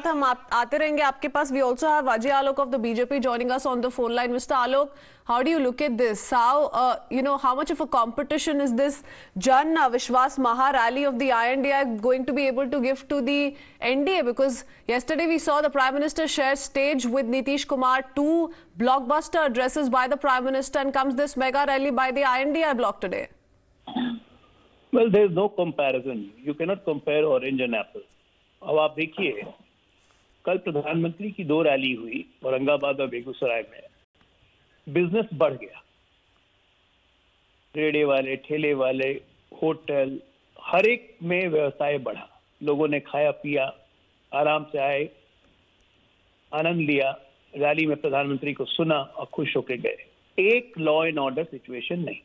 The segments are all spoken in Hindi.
हम आते रहेंगे आपके पास. We also have Ajay Alok of the BJP joining us on the phone line. Mr. Alok, how do you look at this? How much of a competition is this Jan Vishwas Maha rally of the INDI going to be able to give to the NDA? Because yesterday we saw the Prime Minister share stage with Nitish Kumar, 2 blockbuster addresses by the Prime Minister, and comes this mega rally by the INDI bloc today. Well, there is no comparison. You cannot compare orange and apple. अब आप देखिए, कल प्रधानमंत्री की 2 रैली हुई औरंगाबाद और बेगूसराय में. बिजनेस बढ़ गया. रेड़े वाले, ठेले वाले, होटल, हर एक में व्यवसाय बढ़ा. लोगों ने खाया पिया, आराम से आए, आनंद लिया, रैली में प्रधानमंत्री को सुना और खुश होकर गए. एक लॉ एंड ऑर्डर सिचुएशन नहीं.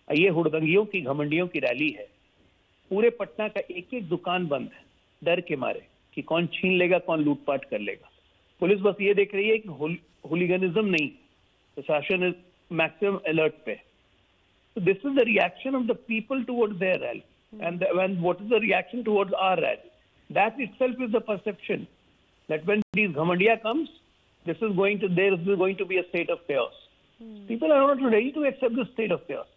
ये हुड़दंगियों की, घमंडियों की रैली है. पूरे पटना का एक एक दुकान बंद है, डर के मारे कि कौन छीन लेगा, कौन लूटपाट कर लेगा. पुलिस बस ये देख रही है कि हुलिगनिज्म नहीं. प्रशासन इज मैक्सिमम अलर्ट पे. This is the reaction of the people towards their rally, and what is the reaction towards our rally. That itself is the perception that when this घमंडिया comes, there is going to be a state of chaos. People are not ready to accept the state of chaos.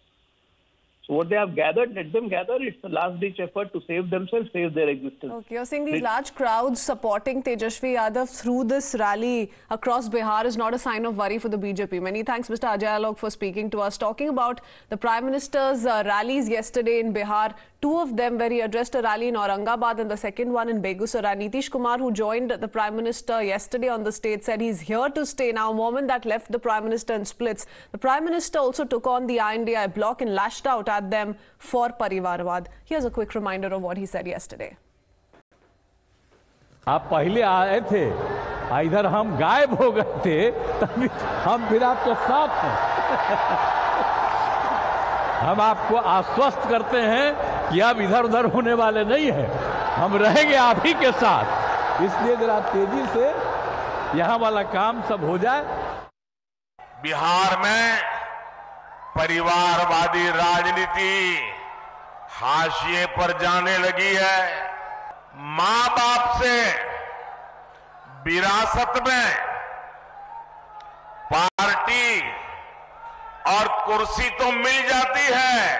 So what they have gathered, let them gather. It's a last-ditch effort to save themselves, save their existence. Okay, you're saying these large crowds supporting Tejashwi Yadav through this rally across Bihar is not a sign of worry for the BJP. Many thanks, Mr. Ajay Alok, for speaking to us. Talking about the Prime Minister's rallies yesterday in Bihar, 2 of them where he addressed a rally in Aurangabad and the second one in Begusarai. Nitish Kumar, who joined the Prime Minister yesterday on the stage, said he's here to stay. Now, a moment that left the Prime Minister in splits. The Prime Minister also took on the INDI bloc and lashed out at them for Parivarwad. Here's a quick reminder of what he said yesterday. आप पहले आए थे, इधर हम गायब हो गए थे, तभी हम फिर आपके साथ हैं. हम आपको आश्वस्त करते हैं कि अब इधर उधर होने वाले नहीं हैं. हम रहेंगे आप ही के साथ. इसलिए जरा तेजी से यहां वाला काम सब हो जाए. बिहार में परिवारवादी राजनीति हाशिए पर जाने लगी है. मां बाप से विरासत में पार्टी और कुर्सी तो मिल जाती है,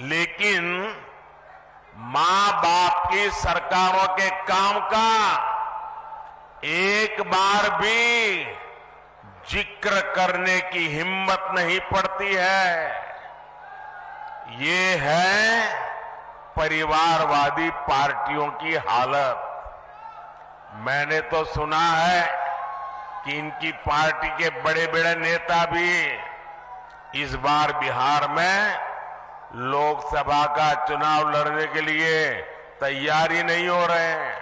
लेकिन मां बाप की सरकारों के काम का एक बार भी जिक्र करने की हिम्मत नहीं पड़ती है. ये है परिवारवादी पार्टियों की हालत. मैंने तो सुना है कि इनकी पार्टी के बड़े बड़े नेता भी इस बार बिहार में लोकसभा का चुनाव लड़ने के लिए तैयारी नहीं हो रहे हैं.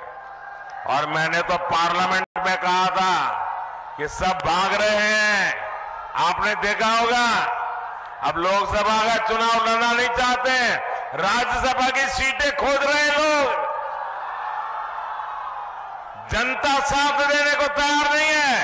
और मैंने तो पार्लियामेंट में कहा था कि सब भाग रहे हैं. आपने देखा होगा, अब लोकसभा का चुनाव लड़ना नहीं चाहते, राज्यसभा की सीटें खोज रहे हैं लोग. जनता साथ देने को तैयार नहीं है.